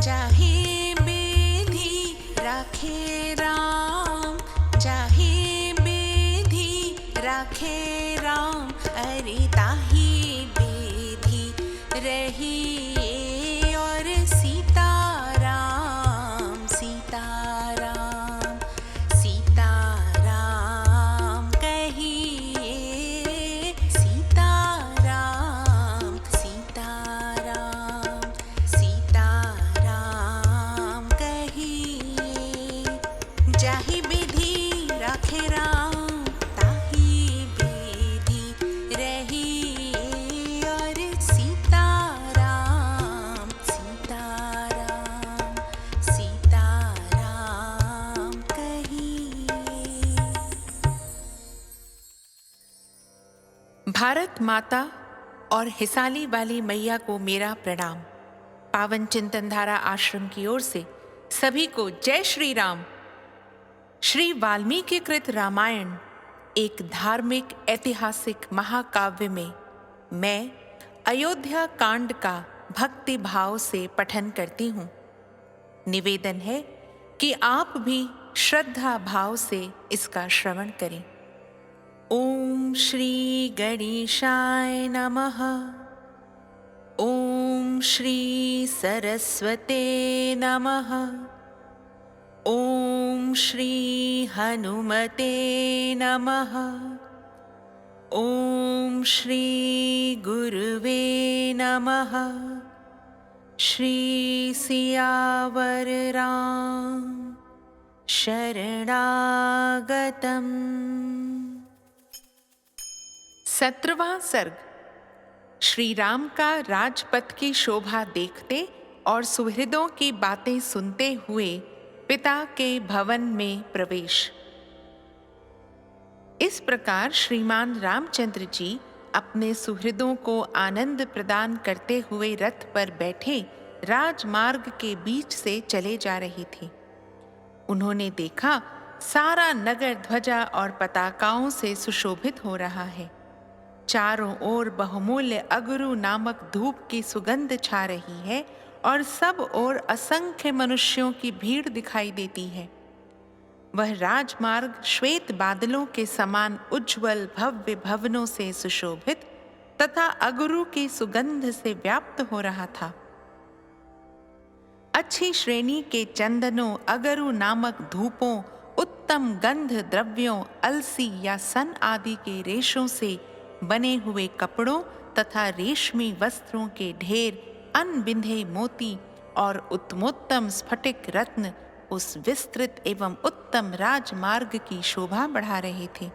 चाहे बेधी राखे राम, चाहे बेधी राखे राम, अरे ताही बेधी रहिए और सीताराम सीताराम सीताराम कहिए, सीताराम सीताराम सीताराम कहिए। जाहि विधि राखे राम, ताहि विधि रहिए और सीताराम सीताराम सीताराम कहिए। भारत माता और हिसाली वाली मैया को मेरा प्रणाम। पावन चिंतनधारा आश्रम की ओर से सभी को जय श्री राम। श्री वाल्मीकि कृत रामायण एक धार्मिक ऐतिहासिक महाकाव्य में मैं अयोध्या कांड का भक्ति भाव से पठन करती हूँ। निवेदन है कि आप भी श्रद्धा भाव से इसका श्रवण करें। ओम श्री गणेशाय नमः। ओम श्री सरस्वते नमः। ओम श्री हनुमते नमः। ओम श्री गुरुवे नमः। श्री सियावर राम शरणागतम्। 17वां सर्ग। श्री राम का राजपथ की शोभा देखते और सुहृदों की बातें सुनते हुए पिता के भवन में प्रवेश। इस प्रकार श्रीमान रामचंद्र जी अपने सुहृदों को आनंद प्रदान करते हुए रथ पर बैठे राजमार्ग के बीच से चले जा रहे थे। उन्होंने देखा सारा नगर ध्वजा और पताकाओं से सुशोभित हो रहा है। चारों ओर बहुमूल्य अगरू नामक धूप की सुगंध छा रही है और सब ओर असंख्य मनुष्यों की भीड़ दिखाई देती है। वह राजमार्ग श्वेत बादलों के समान उज्ज्वल भव्य भवनों से सुशोभित तथा अगरू की सुगंध से व्याप्त हो रहा था। अच्छी श्रेणी के चंदनों, अगरू नामक धूपों, उत्तम गंध द्रव्यों, अलसी या सन आदि के रेशों से बने हुए कपड़ों तथा रेशमी वस्त्रों के ढेर, अनबिंधे मोती और उत्तमोत्तम स्फटिक रत्न उस विस्तृत एवं उत्तम राजमार्ग की शोभा बढ़ा रहे थे।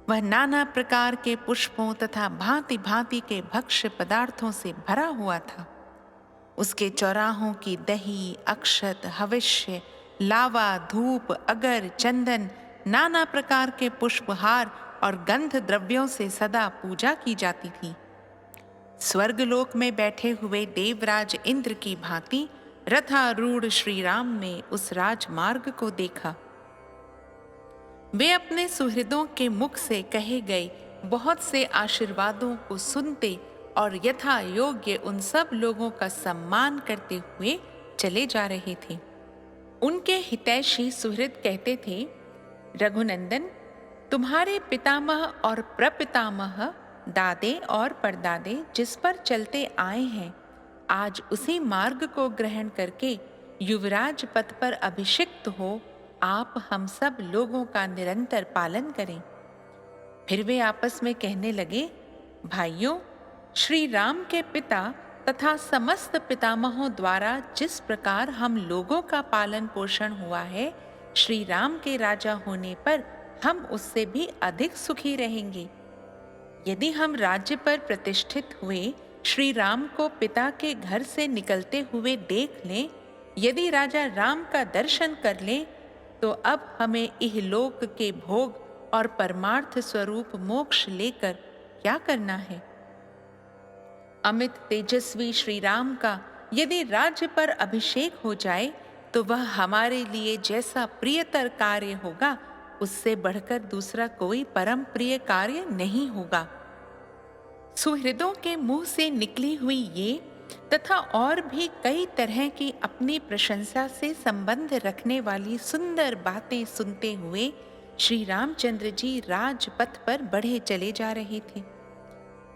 वह नाना प्रकार के पुष्पों तथा भांति भांति के भक्ष्य पदार्थों से भरा हुआ था। उसके चौराहों की दही, अक्षत, हविष्य, लावा, धूप, अगर, चंदन, नाना प्रकार के पुष्पहार और गंध द्रव्यों से सदा पूजा की जाती थी। स्वर्गलोक में बैठे हुए देवराज इंद्र की भांति रथारूढ़ श्री राम ने उस राजमार्ग को देखा। वे अपने सुहृदों के मुख से कहे गए बहुत से आशीर्वादों को सुनते और यथा योग्य उन सब लोगों का सम्मान करते हुए चले जा रहे थे। उनके हितैषी सुहृद कहते थे, रघुनंदन, तुम्हारे पितामह और प्रपितामह, दादे और परदादे जिस पर चलते आए हैं, आज उसी मार्ग को ग्रहण करके युवराज पद पर अभिषिक्त हो आप हम सब लोगों का निरंतर पालन करें। फिर वे आपस में कहने लगे, भाइयों, श्री राम के पिता तथा समस्त पितामहों द्वारा जिस प्रकार हम लोगों का पालन पोषण हुआ है, श्री राम के राजा होने पर हम उससे भी अधिक सुखी रहेंगे। यदि हम राज्य पर प्रतिष्ठित हुए श्री राम को पिता के घर से निकलते हुए देख लें, यदि राजा राम का दर्शन कर लें, तो अब हमें इहलोक के भोग और परमार्थ स्वरूप मोक्ष लेकर क्या करना है। अमित तेजस्वी श्री राम का यदि राज्य पर अभिषेक हो जाए तो वह हमारे लिए जैसा प्रियतर कार्य होगा, उससे बढ़कर दूसरा कोई परम प्रिय कार्य नहीं होगा। सुहृदों के मुंह से निकली हुई ये तथा और भी कई तरह की अपनी प्रशंसा से संबंध रखने वाली सुंदर बातें सुनते हुए श्री रामचंद्र जी राजपथ पर बढ़े चले जा रहे थे।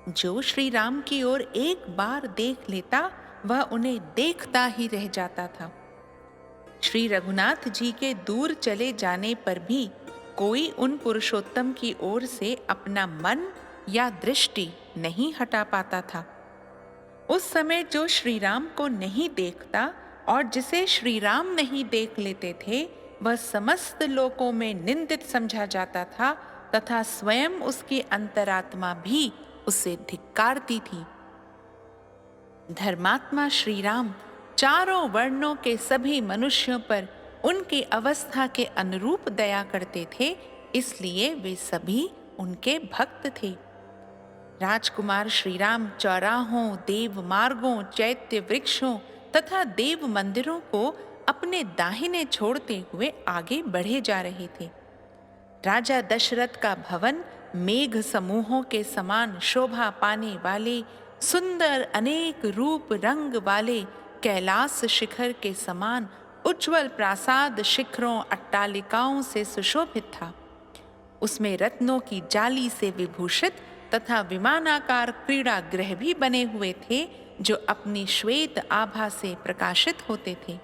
जो श्री राम की ओर एक बार देख लेता वह उन्हें देखता ही रह जाता था। श्री रघुनाथ जी के दूर चले जाने पर भी कोई उन पुरुषोत्तम की ओर से अपना मन या दृष्टि नहीं हटा पाता था। उस समय जो श्री राम को नहीं देखता और जिसे श्री राम नहीं देख लेते थे वह समस्त लोकों में निंदित समझा जाता था तथा स्वयं उसकी अंतरात्मा भी उसे धिक्कारती थी। धर्मात्मा श्री राम चारों वर्णों के सभी मनुष्यों पर उनकी अवस्था के अनुरूप दया करते थे, इसलिए वे सभी उनके भक्त थे। राजकुमार श्री राम चौराहों, देव मार्गों, चैत्य वृक्षों तथा देव मंदिरों को अपने दाहिने छोड़ते हुए आगे बढ़े जा रहे थे। राजा दशरथ का भवन मेघ समूहों के समान शोभा पाने वाले सुंदर अनेक रूप रंग वाले कैलाश शिखर के समान उज्ज्वल प्रासाद शिखरों अट्टालिकाओं से सुशोभित था। उसमें रत्नों की जाली से विभूषित तथा विमानाकार क्रीड़ा गृह भी बने हुए थे जो अपनी श्वेत आभा से प्रकाशित होते थे।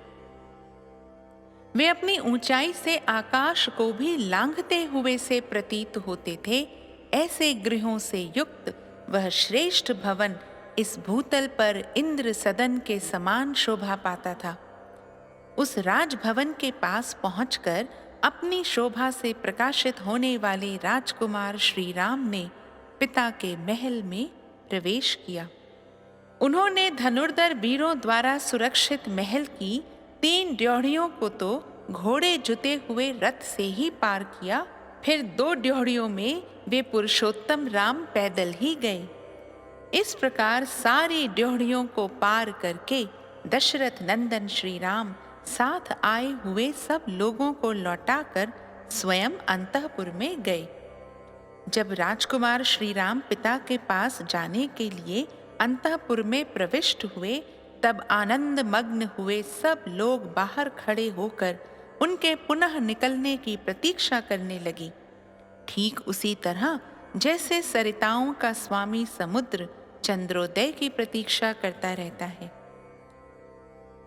वे अपनी ऊंचाई से आकाश को भी लांघते हुए से प्रतीत होते थे। ऐसे गृहों से युक्त वह श्रेष्ठ भवन इस भूतल पर इंद्र सदन के समान शोभा पाता था। उस राजभवन के पास पहुंचकर अपनी शोभा से प्रकाशित होने वाले राजकुमार श्री राम ने पिता के महल में प्रवेश किया। उन्होंने धनुर्धर वीरों द्वारा सुरक्षित महल की 3 ड्योढ़ियों को तो घोड़े जुते हुए रथ से ही पार किया, फिर 2 ड्योढ़ियों में वे पुरुषोत्तम राम पैदल ही गए। इस प्रकार सारी ड्योढ़ियों को पार करके दशरथ नंदन श्री राम साथ आए हुए सब लोगों को लौटाकर स्वयं अंतःपुर में गए। जब राजकुमार श्री राम पिता के पास जाने के लिए अंतःपुर में प्रविष्ट हुए तब आनंद मग्न हुए सब लोग बाहर खड़े होकर उनके पुनः निकलने की प्रतीक्षा करने लगी। ठीक उसी तरह जैसे सरिताओं का स्वामी समुद्र चंद्रोदय की प्रतीक्षा करता रहता है।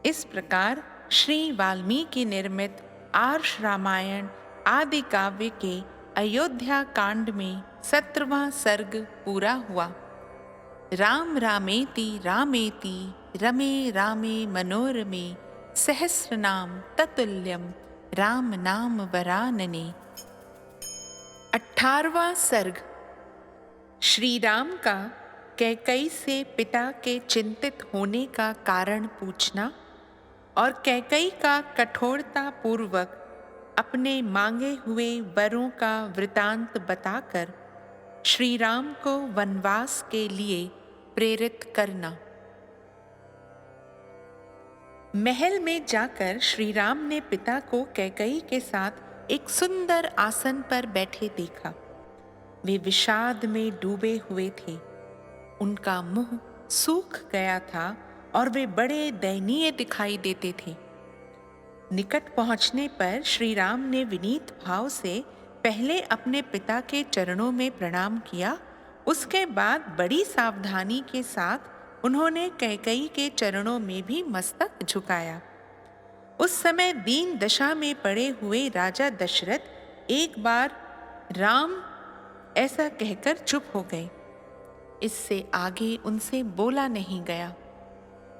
इस प्रकार श्री वाल्मीकि निर्मित आर्ष रामायण आदि काव्य के अयोध्या कांड में 17वां सर्ग पूरा हुआ। राम रामेति रामेति रमे रामे मनोरमे सहस्र नाम ततुल्यम राम नाम वरानने। 18वां सर्ग श्री राम का कैकई से पिता के चिंतित होने का कारण पूछना और कैकई का कठोरता पूर्वक अपने मांगे हुए वरों का वृतांत बताकर श्री राम को वनवास के लिए प्रेरित करना। महल में जाकर श्री राम ने पिता को कैकई के साथ एक सुंदर आसन पर बैठे देखा। वे विषाद में डूबे हुए थे, उनका मुंह सूख गया था और वे बड़े दयनीय दिखाई देते थे। निकट पहुंचने पर श्री राम ने विनीत भाव से पहले अपने पिता के चरणों में प्रणाम किया, उसके बाद बड़ी सावधानी के साथ उन्होंने कैकई के चरणों में भी मस्तक झुकाया। उस समय दीन दशा में पड़े हुए राजा दशरथ एक बार राम ऐसा कहकर चुप हो गए। इससे आगे उनसे बोला नहीं गया।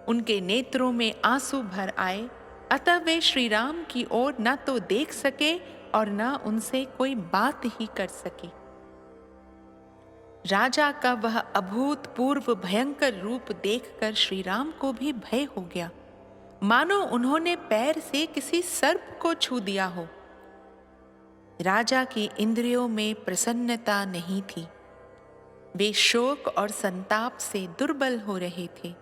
उनके नेत्रों में आंसू भर आए, अतः वे श्री राम की ओर न तो देख सके और न उनसे कोई बात ही कर सके। राजा का वह अभूतपूर्व भयंकर रूप देखकर श्री राम को भी भय हो गया, मानो उन्होंने पैर से किसी सर्प को छू दिया हो। राजा की इंद्रियों में प्रसन्नता नहीं थी, वे शोक और संताप से दुर्बल हो रहे थे।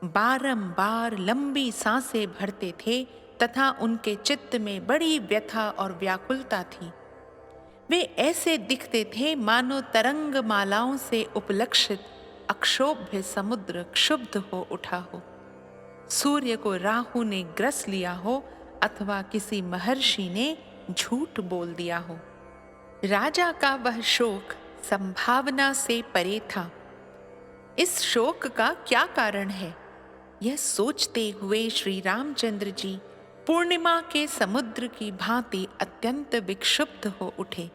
बारंबार लंबी सांसें भरते थे तथा उनके चित्त में बड़ी व्यथा और व्याकुलता थी। वे ऐसे दिखते थे मानो तरंग मालाओं से उपलक्षित अक्षोभ्य समुद्र क्षुब्ध हो उठा हो, सूर्य को राहु ने ग्रस लिया हो अथवा किसी महर्षि ने झूठ बोल दिया हो। राजा का वह शोक संभावना से परे था। इस शोक का क्या कारण है, यह सोचते हुए श्री रामचंद्र जी पूर्णिमा के समुद्र की भांति अत्यंत विक्षुब्ध हो उठे।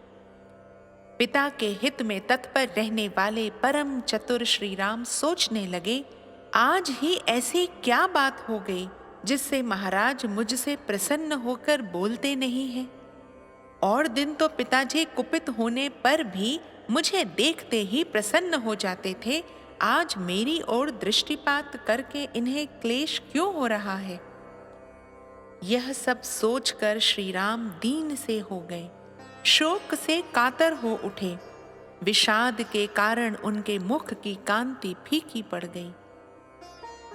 पिता के हित में तत्पर रहने वाले परम चतुर श्री राम सोचने लगे, आज ही ऐसी क्या बात हो गई जिससे महाराज मुझसे प्रसन्न होकर बोलते नहीं हैं। और दिन तो पिताजी कुपित होने पर भी मुझे देखते ही प्रसन्न हो जाते थे, आज मेरी ओर दृष्टिपात करके इन्हें क्लेश क्यों हो रहा है। यह सब सोचकर श्री राम दीन से हो गए, शोक से कातर हो उठे। विषाद के कारण उनके मुख की कांति फीकी पड़ गई।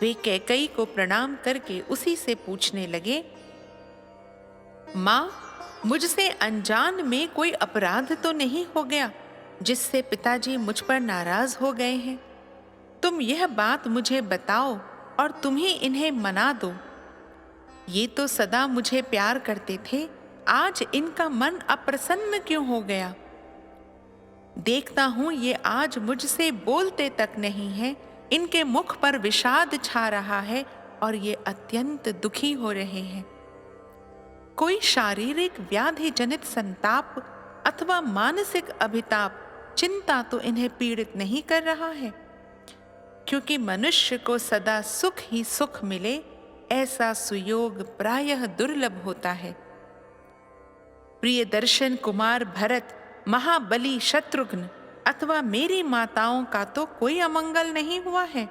वे कैकेयी को प्रणाम करके उसी से पूछने लगे, माँ, मुझसे अनजान में कोई अपराध तो नहीं हो गया जिससे पिताजी मुझ पर नाराज हो गए हैं। तुम यह बात मुझे बताओ और तुम ही इन्हें मना दो। ये तो सदा मुझे प्यार करते थे, आज इनका मन अप्रसन्न क्यों हो गया। देखता हूं ये आज मुझसे बोलते तक नहीं है, इनके मुख पर विषाद छा रहा है और ये अत्यंत दुखी हो रहे हैं। कोई शारीरिक व्याधि जनित संताप अथवा मानसिक अभिताप, चिंता तो इन्हें पीड़ित नहीं कर रहा है, क्योंकि मनुष्य को सदा सुख ही सुख मिले ऐसा सुयोग प्रायः दुर्लभ होता है। प्रियदर्शन कुमार भरत, महाबली शत्रुघ्न अथवा मेरी माताओं का तो कोई अमंगल नहीं हुआ है।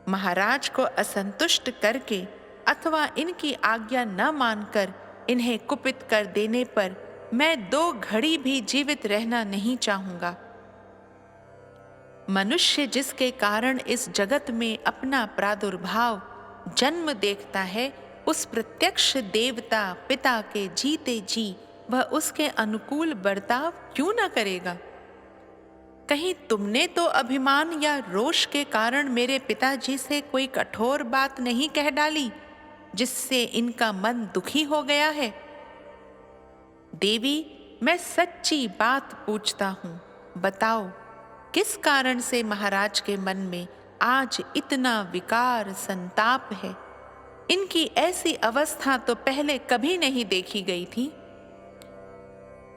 महाराज को असंतुष्ट करके अथवा इनकी आज्ञा न मानकर इन्हें कुपित कर देने पर मैं 2 घड़ी भी जीवित रहना नहीं चाहूंगा। मनुष्य जिसके कारण इस जगत में अपना प्रादुर्भाव जन्म देखता है, उस प्रत्यक्ष देवता पिता के जीते जी वह उसके अनुकूल बर्ताव क्यों न करेगा। कहीं तुमने तो अभिमान या रोष के कारण मेरे पिताजी से कोई कठोर बात नहीं कह डाली जिससे इनका मन दुखी हो गया है। देवी, मैं सच्ची बात पूछता हूं, बताओ किस कारण से महाराज के मन में आज इतना विकार संताप है। इनकी ऐसी अवस्था तो पहले कभी नहीं देखी गई थी।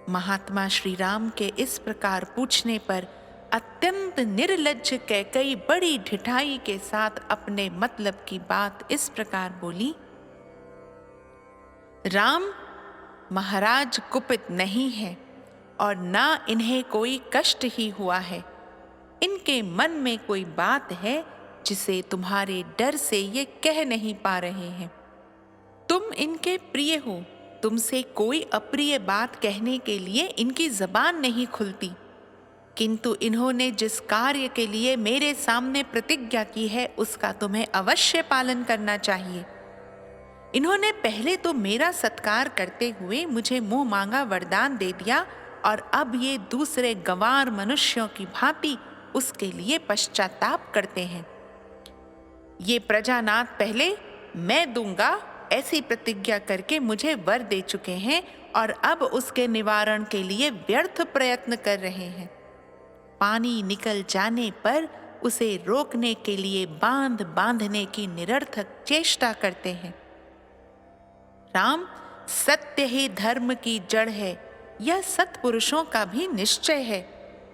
महात्मा श्री राम के इस प्रकार पूछने पर अत्यंत निर्लज्ज कैकेयी बड़ी ढिठाई के साथ अपने मतलब की बात इस प्रकार बोली, राम, महाराज कुपित नहीं है और ना इन्हें कोई कष्ट ही हुआ है। इनके मन में कोई बात है जिसे तुम्हारे डर से ये कह नहीं पा रहे हैं। तुम इनके प्रिय हो, तुमसे कोई अप्रिय बात कहने के लिए इनकी जबान नहीं खुलती, किंतु इन्होंने जिस कार्य के लिए मेरे सामने प्रतिज्ञा की है उसका तुम्हें अवश्य पालन करना चाहिए। इन्होंने पहले तो मेरा सत्कार करते हुए मुझे मुंह मांगा वरदान दे दिया और अब ये दूसरे गंवार मनुष्यों की भांति उसके लिए पश्चाताप करते हैं। ये प्रजानाथ पहले मैं दूंगा ऐसी प्रतिज्ञा करके मुझे वर दे चुके हैं और अब उसके निवारण के लिए व्यर्थ प्रयत्न कर रहे हैं। पानी निकल जाने पर उसे रोकने के लिए बांध बांधने की निरर्थक चेष्टा करते हैं। राम, सत्य ही धर्म की जड़ है, यह सत्पुरुषों का भी निश्चय है।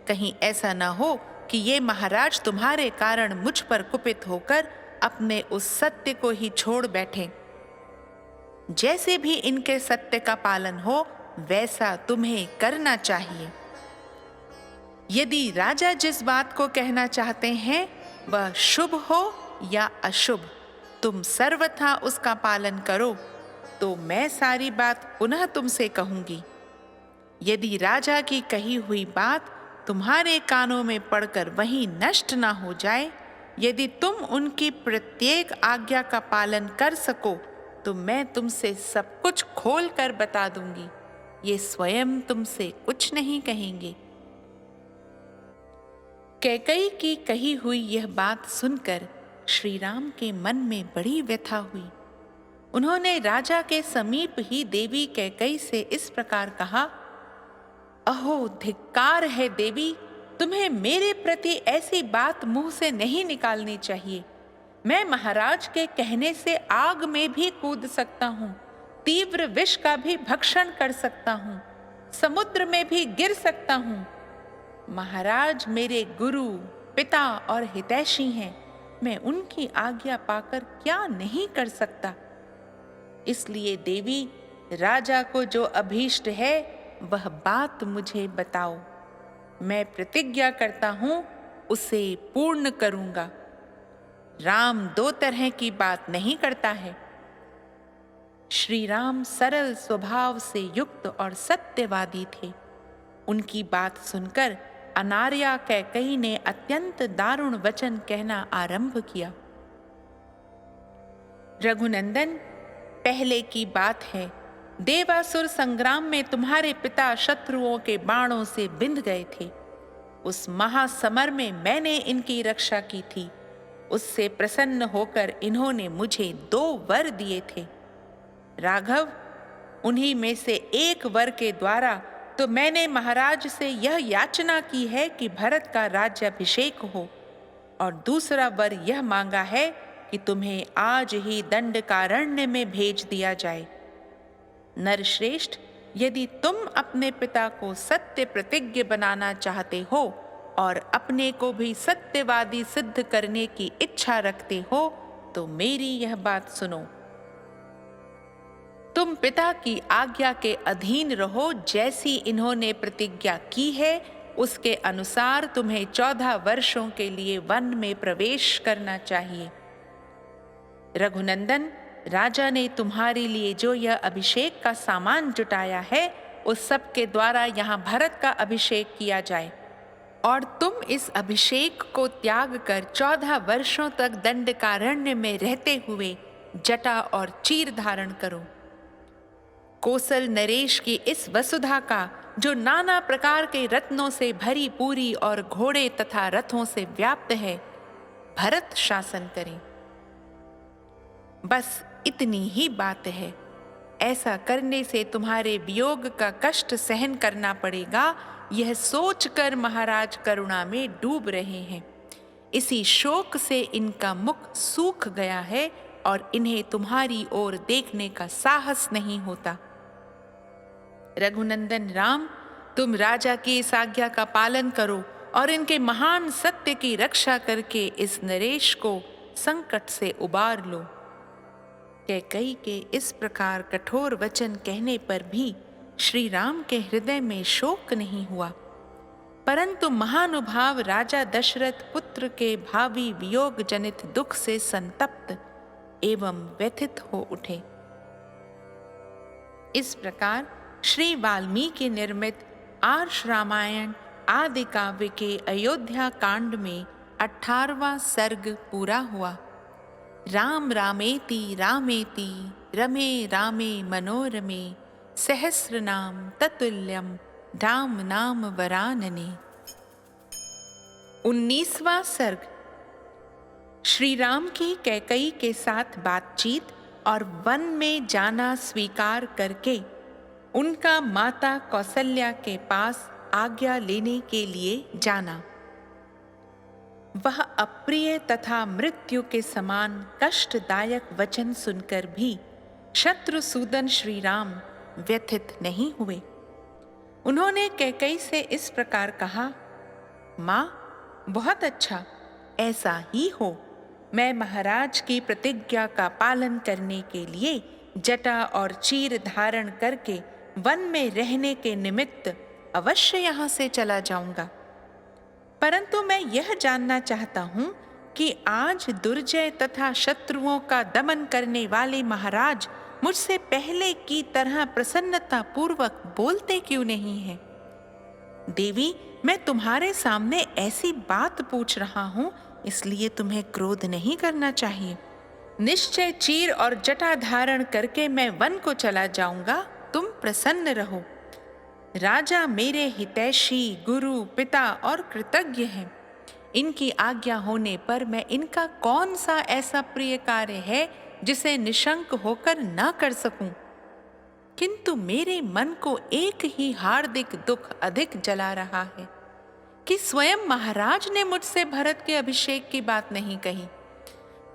कहीं ऐसा न हो कि ये महाराज तुम्हारे कारण मुझ पर कुपित होकर अपने उस सत्य को ही छोड़ बैठे। जैसे भी इनके सत्य का पालन हो वैसा तुम्हें करना चाहिए। यदि राजा जिस बात को कहना चाहते हैं वह शुभ हो या अशुभ, तुम सर्वथा उसका पालन करो, तो मैं सारी बात पुनः तुमसे कहूंगी। यदि राजा की कही हुई बात तुम्हारे कानों में पड़कर वहीं नष्ट ना हो जाए, यदि तुम उनकी प्रत्येक आज्ञा का पालन कर सको, तो मैं तुमसे सब कुछ खोल कर बता दूंगी। ये स्वयं तुमसे कुछ नहीं कहेंगे। कैकई की कही हुई यह बात सुनकर श्री राम के मन में बड़ी व्यथा हुई। उन्होंने राजा के समीप ही देवी कैकई से इस प्रकार कहा, अहो धिक्कार है देवी, तुम्हें मेरे प्रति ऐसी बात मुंह से नहीं निकालनी चाहिए। मैं महाराज के कहने से आग में भी कूद सकता हूँ, तीव्र विष का भी भक्षण कर सकता हूँ, समुद्र में भी गिर सकता हूँ। महाराज मेरे गुरु, पिता और हितैषी हैं, मैं उनकी आज्ञा पाकर क्या नहीं कर सकता। इसलिए देवी, राजा को जो अभीष्ट है वह बात मुझे बताओ। मैं प्रतिज्ञा करता हूं उसे पूर्ण करूंगा। राम दो तरह की बात नहीं करता है। श्री राम सरल स्वभाव से युक्त और सत्यवादी थे। उनकी बात सुनकर अनार्या कैकई ने अत्यंत दारुण वचन कहना आरंभ किया। रघुनंदन, पहले की बात है, देवासुर संग्राम में तुम्हारे पिता शत्रुओं के बाणों से बिंध गए थे। उस महासमर में मैंने इनकी रक्षा की थी। उससे प्रसन्न होकर इन्होंने मुझे 2 वर दिए थे। राघव, उन्हीं में से एक वर के द्वारा तो मैंने महाराज से यह याचना की है कि भरत का राज्याभिषेक हो, और दूसरा वर यह मांगा है कि तुम्हें आज ही दंडकारण्य में भेज दिया जाए। नरश्रेष्ठ, यदि तुम अपने पिता को सत्य प्रतिज्ञ बनाना चाहते हो और अपने को भी सत्यवादी सिद्ध करने की इच्छा रखते हो तो मेरी यह बात सुनो। तुम पिता की आज्ञा के अधीन रहो। जैसी इन्होंने प्रतिज्ञा की है उसके अनुसार तुम्हें 14 वर्षों के लिए वन में प्रवेश करना चाहिए। रघुनंदन, राजा ने तुम्हारे लिए जो यह अभिषेक का सामान जुटाया है उस सब के द्वारा यहाँ भरत का अभिषेक किया जाए, और तुम इस अभिषेक को त्याग कर 14 वर्षों तक दंडकारण्य में रहते हुए जटा और चीर धारण करो। कोसल नरेश की इस वसुधा का, जो नाना प्रकार के रत्नों से भरी पूरी और घोड़े तथा रथों से व्याप्त है, भरत शासन करें। बस इतनी ही बात है। ऐसा करने से तुम्हारे वियोग का कष्ट सहन करना पड़ेगा, यह सोचकर महाराज करुणा में डूब रहे हैं। इसी शोक से इनका मुख सूख गया है और इन्हें तुम्हारी ओर देखने का साहस नहीं होता। रघुनंदन राम, तुम राजा की इस आज्ञा का पालन करो और इनके महान सत्य की रक्षा करके इस नरेश को संकट से उबार लो। कैकई के इस प्रकार कठोर वचन कहने पर भी श्री राम के हृदय में शोक नहीं हुआ, परंतु महानुभाव राजा दशरथ पुत्र के भावी वियोग जनित दुख से संतप्त एवं व्यथित हो उठे। इस प्रकार श्री वाल्मीकि निर्मित आर्ष रामायण आदि काव्य के अयोध्या कांड में 18वां सर्ग पूरा हुआ। राम रामेति रामेति रमे रामे मनोरमे सहस्र नाम ततुल्यम राम नाम वरानने। 19वां सर्ग। श्री राम की कैकई के साथ बातचीत और वन में जाना स्वीकार करके उनका माता कौसल्या के पास आज्ञा लेने के लिए जाना। वह अप्रिय तथा मृत्यु के समान कष्टदायक वचन सुनकर भी शत्रुसूदन श्री राम व्यथित नहीं हुए। उन्होंने कैकई से इस प्रकार कहा, माँ, बहुत अच्छा, ऐसा ही हो। मैं महाराज की प्रतिज्ञा का पालन करने के लिए जटा और चीर धारण करके वन में रहने के निमित्त अवश्य यहाँ से चला जाऊंगा। परंतु मैं यह जानना चाहता हूँ कि आज दुर्जय तथा शत्रुओं का दमन करने वाले महाराज मुझसे पहले की तरह प्रसन्नता पूर्वक बोलते क्यों नहीं हैं? देवी, मैं तुम्हारे सामने ऐसी बात पूछ रहा हूँ, इसलिए तुम्हें क्रोध नहीं करना चाहिए। निश्चय चीर और जटा धारण करके मैं वन को चला जाऊंगा, तुम प्रसन्न रहो। राजा मेरे हितैषी, गुरु, पिता और कृतज्ञ हैं। इनकी आज्ञा होने पर मैं इनका कौन सा ऐसा प्रिय कार्य है जिसे निशंक होकर न कर सकूं? किंतु मेरे मन को एक ही हार्दिक दुख अधिक जला रहा है कि स्वयं महाराज ने मुझसे भरत के अभिषेक की बात नहीं कही।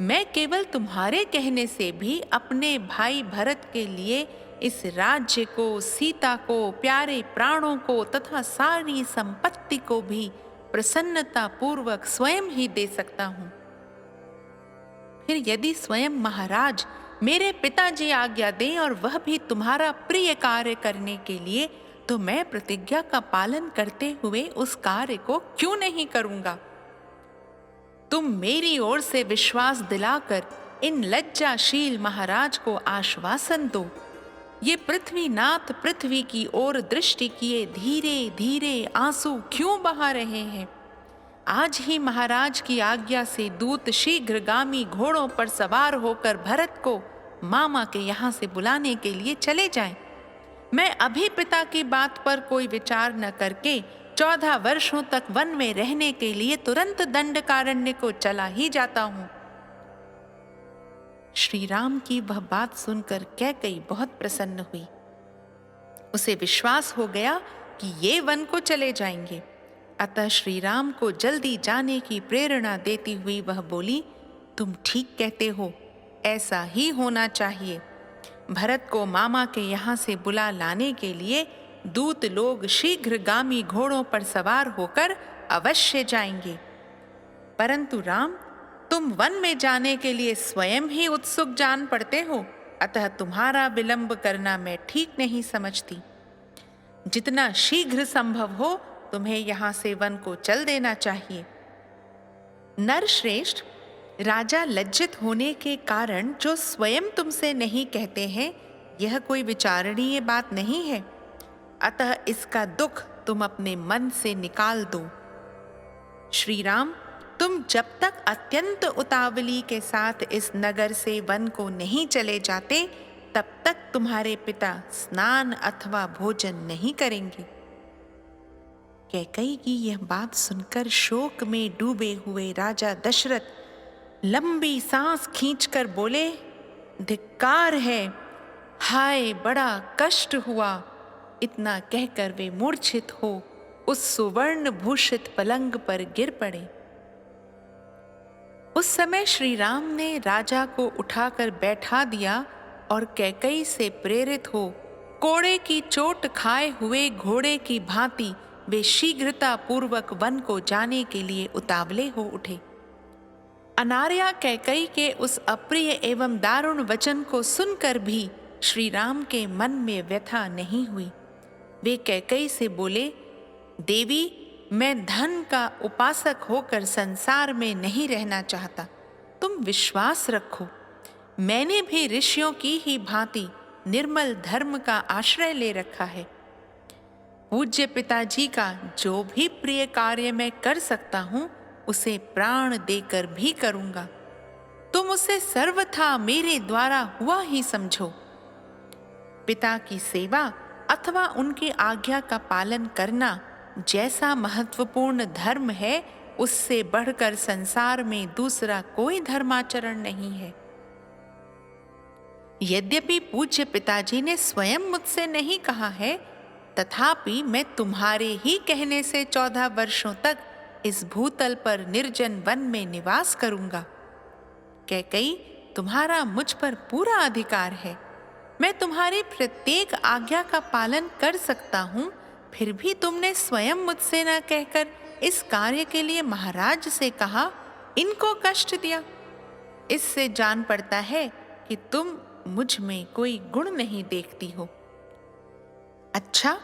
मैं केवल तुम्हारे कहने से भी अपने भाई भरत के लिए इस राज्य को, सीता को, प्यारे प्राणों को तथा सारी संपत्ति को भी प्रसन्नता पूर्वक स्वयं ही दे सकता हूं। फिर यदि स्वयं महाराज मेरे पिताजी आज्ञा दें और वह भी तुम्हारा प्रिय कार्य करने के लिए, तो मैं प्रतिज्ञा का पालन करते हुए उस कार्य को क्यों नहीं करूंगा? तुम मेरी ओर से विश्वास दिलाकर इन लज्जाशील महाराज को आश्वासन दो। ये पृथ्वीनाथ पृथ्वी की ओर दृष्टि किए धीरे धीरे आंसू क्यों बहा रहे हैं? आज ही महाराज की आज्ञा से दूत शीघ्रगामी घोड़ों पर सवार होकर भरत को मामा के यहाँ से बुलाने के लिए चले जाएं। मैं अभी पिता की बात पर कोई विचार न करके 14 वर्षों तक वन में रहने के लिए तुरंत दंडकारण्य को चला ही जाता हूं। श्री राम की वह बात सुनकर कैकेयी बहुत प्रसन्न हुई। उसे विश्वास हो गया कि ये वन को चले जाएंगे। अतः श्री राम को जल्दी जाने की प्रेरणा देती हुई वह बोली, तुम ठीक कहते हो, ऐसा ही होना चाहिए। भरत को मामा के यहाँ से बुला लाने के लिए दूत लोग शीघ्रगामी घोड़ों पर सवार होकर अवश्य जाएंगे। परंतु राम, तुम वन में जाने के लिए स्वयं ही उत्सुक जान पड़ते हो, अतः तुम्हारा विलंब करना मैं ठीक नहीं समझती। जितना शीघ्र संभव हो तुम्हें यहाँ से वन को चल देना चाहिए। नरश्रेष्ठ, राजा लज्जित होने के कारण जो स्वयं तुमसे नहीं कहते हैं, यह कोई विचारणीय बात नहीं है। अतः इसका दुख तुम अपने मन से निकाल दो। श्री राम, तुम जब तक अत्यंत उतावली के साथ इस नगर से वन को नहीं चले जाते, तब तक तुम्हारे पिता स्नान अथवा भोजन नहीं करेंगे। कैकेयी की यह बात सुनकर शोक में डूबे हुए राजा दशरथ लंबी सांस खींचकर बोले, धिक्कार है, हाय बड़ा कष्ट हुआ। इतना कहकर वे मूर्छित हो उस सुवर्ण भूषित पलंग पर गिर पड़े। उस समय श्री राम ने राजा को उठाकर बैठा दिया और कैकेयी से प्रेरित हो कोड़े की चोट खाए हुए घोड़े की भांति वे शीघ्रता पूर्वक वन को जाने के लिए उतावले हो उठे। अनार्या कैकेयी के उस अप्रिय एवं दारुण वचन को सुनकर भी श्री राम के मन में व्यथा नहीं हुई। वे कैकेयी से बोले, देवी, मैं धन का उपासक होकर संसार में नहीं रहना चाहता। तुम विश्वास रखो, मैंने भी ऋषियों की ही भांति निर्मल धर्म का आश्रय ले रखा है। पूज्य पिताजी का जो भी प्रिय कार्य मैं कर सकता हूं, उसे प्राण देकर भी करूंगा। तुम उसे सर्वथा मेरे द्वारा हुआ ही समझो। पिता की सेवा अथवा उनकी आज्ञा का पालन करना जैसा महत्वपूर्ण धर्म है, उससे बढ़कर संसार में दूसरा कोई धर्माचरण नहीं है। यद्यपि पूज्य पिताजी ने स्वयं मुझसे नहीं कहा है, तथापि मैं तुम्हारे ही कहने से 14 वर्षों तक इस भूतल पर निर्जन वन में निवास करूंगा। कैकेयी, तुम्हारा मुझ पर पूरा अधिकार है। मैं तुम्हारी प्रत्येक आज्ञा का पालन कर सकता हूँ, फिर भी तुमने स्वयं मुझसे न कहकर इस कार्य के लिए महाराज से कहा, इनको कष्ट दिया। इससे जान पड़ता है कि तुम मुझ में कोई गुण नहीं देखती हो। अच्छा,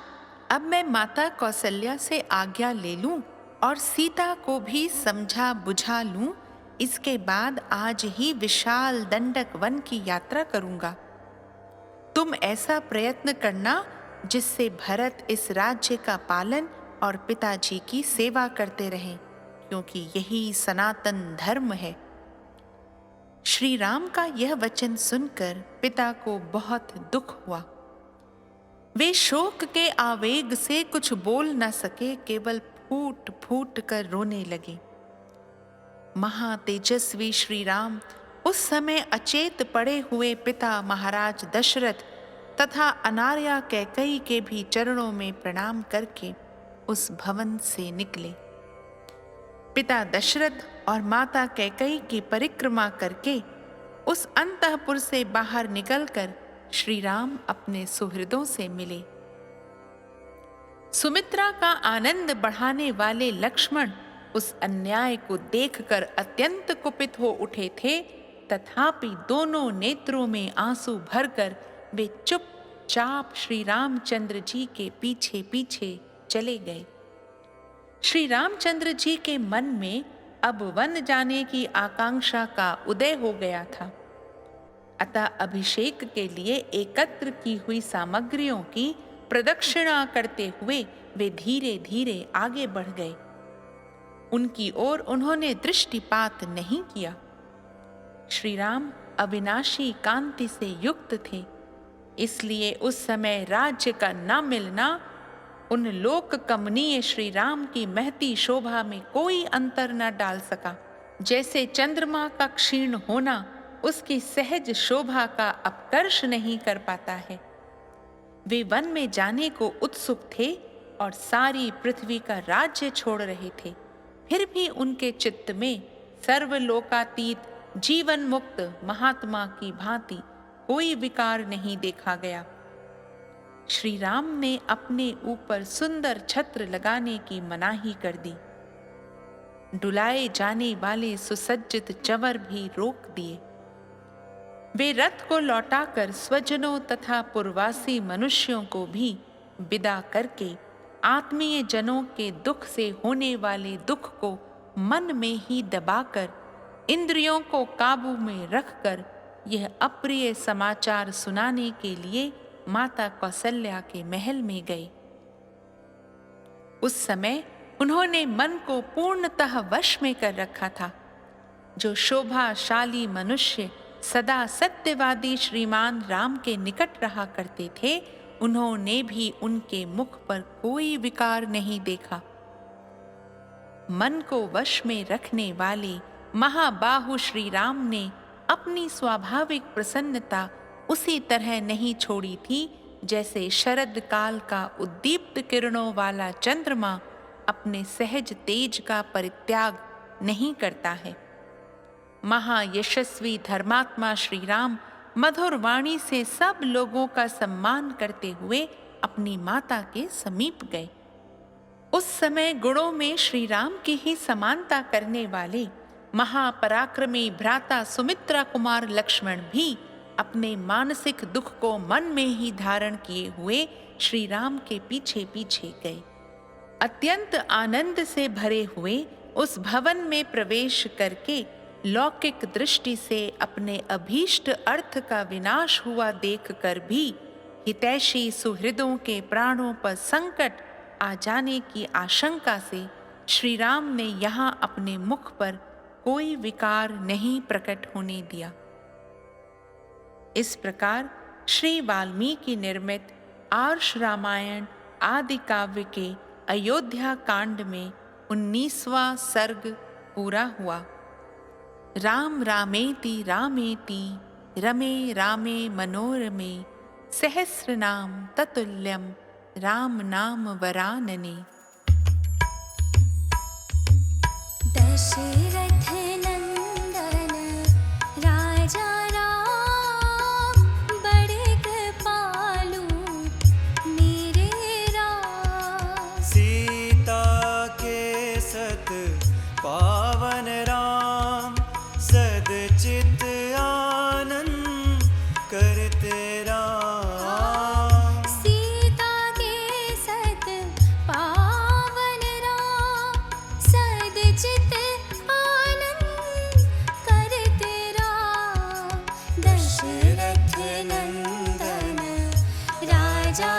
अब मैं माता कौशल्या से आज्ञा ले लूं और सीता को भी समझा बुझा लूं। इसके बाद आज ही विशाल दंडक वन की यात्रा करूंगा। तुम ऐसा प्रयत्न करना जिससे भरत इस राज्य का पालन और पिताजी की सेवा करते रहें, क्योंकि यही सनातन धर्म है। श्री राम का यह वचन सुनकर पिता को बहुत दुख हुआ। वे शोक के आवेग से कुछ बोल न सके, केवल फूट फूट कर रोने लगे। महातेजस्वी श्री राम उस समय अचेत पड़े हुए पिता महाराज दशरथ तथा अनार्या कैकेयी के भी चरणों में प्रणाम करके उस भवन से निकले। पिता दशरथ और माता कैकेयी की परिक्रमा करके उस अंतःपुर से बाहर निकलकर श्री राम अपने सुहृदों से मिले। सुमित्रा का आनंद बढ़ाने वाले लक्ष्मण उस अन्याय को देखकर अत्यंत कुपित हो उठे थे, तथापि दोनों नेत्रों में आंसू भरकर वे चुपचाप श्री रामचंद्र जी के पीछे पीछे चले गए। श्री रामचंद्र जी के मन में अब वन जाने की आकांक्षा का उदय हो गया था, अतः अभिषेक के लिए एकत्र की हुई सामग्रियों की प्रदक्षिणा करते हुए वे धीरे धीरे आगे बढ़ गए। उनकी ओर उन्होंने दृष्टिपात नहीं किया। श्री राम अविनाशी कांति से युक्त थे, इसलिए उस समय राज्य का न मिलना उन लोक कमनीय श्री राम की महती शोभा में कोई अंतर न डाल सका। जैसे चंद्रमा का क्षीण होना उसकी सहज शोभा का अपकर्ष नहीं कर पाता है। वे वन में जाने को उत्सुक थे और सारी पृथ्वी का राज्य छोड़ रहे थे, फिर भी उनके चित्त में सर्वलोकातीत जीवन मुक्त महात्मा की भांति कोई विकार नहीं देखा गया। श्री राम ने अपने ऊपर सुंदर छत्र लगाने की मनाही कर दी। डुलाए जाने वाले सुसज्जित चंवर भी रोक दिए। वे रथ को लौटाकर स्वजनों तथा पूर्ववासी मनुष्यों को भी विदा करके आत्मीय जनों के दुख से होने वाले दुख को मन में ही दबाकर इंद्रियों को काबू में रखकर यह अप्रिय समाचार सुनाने के लिए माता कौशल्या के महल में गए। उस समय उन्होंने मन को पूर्णतः वश में कर रखा था। जो शोभाशाली मनुष्य सदा सत्यवादी श्रीमान राम के निकट रहा करते थे, उन्होंने भी उनके मुख पर कोई विकार नहीं देखा। मन को वश में रखने वाले महाबाहु श्री राम ने अपनी स्वाभाविक प्रसन्नता उसी तरह नहीं छोड़ी थी जैसे शरद काल का उद्दीप्त किरणों वाला चंद्रमा अपने सहज तेज का परित्याग नहीं करता है। महायशस्वी धर्मात्मा श्री राम मधुर वाणी से सब लोगों का सम्मान करते हुए अपनी माता के समीप गए। उस समय गुणों में श्री राम की ही समानता करने वाले महापराक्रमी भ्राता सुमित्रा कुमार लक्ष्मण भी अपने मानसिक दुख को मन में ही धारण किए हुए श्री राम के पीछे पीछे गए। अत्यंत आनंद से भरे हुए उस भवन में प्रवेश करके लौकिक दृष्टि से अपने अभीष्ट अर्थ का विनाश हुआ देखकर भी हितैषी सुहृदों के प्राणों पर संकट आ जाने की आशंका से श्री राम ने यहाँ अपने मुख पर कोई विकार नहीं प्रकट होने दिया। इस प्रकार श्री वाल्मीकि निर्मित आर्ष रामायण आदि काव्य के अयोध्या कांड में 19वां सर्ग पूरा हुआ। राम रामेति रामेति रमे रामे मनोरमे सहस्रनाम ततुल्यम राम नाम वरानने। दशरथ नंदन राजा राम बड़े कृपालु मेरे राम। सीता के सत पावन राम सदचित आनंद करते राम। सीता के सत पावन राम सदचित आनंद करते राम। दशरथ नंदन राजा